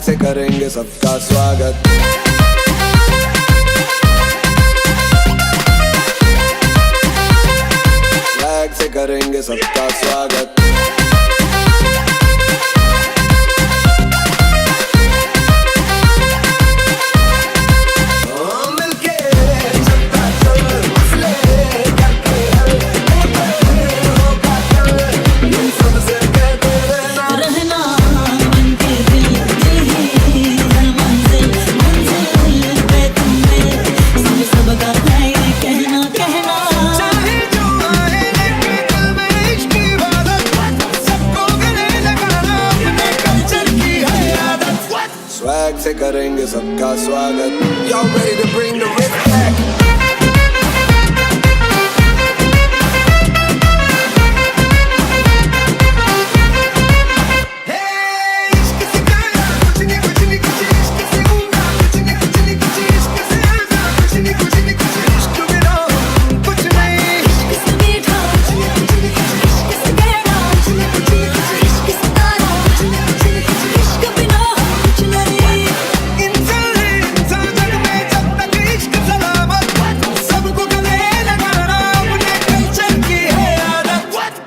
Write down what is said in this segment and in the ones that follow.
से करेंगे सबका स्वागत। स्वैग से करेंगे सबका स्वागत। स्वैग से करेंगे सबका स्वागत। Y'all ready to bring the rip back?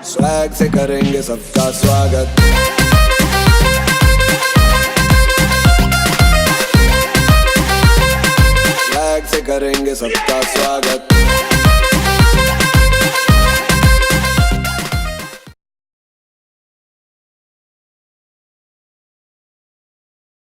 Swag से करेंगे सबका स्वागत। स्वैग से करेंगे सबका स्वागत।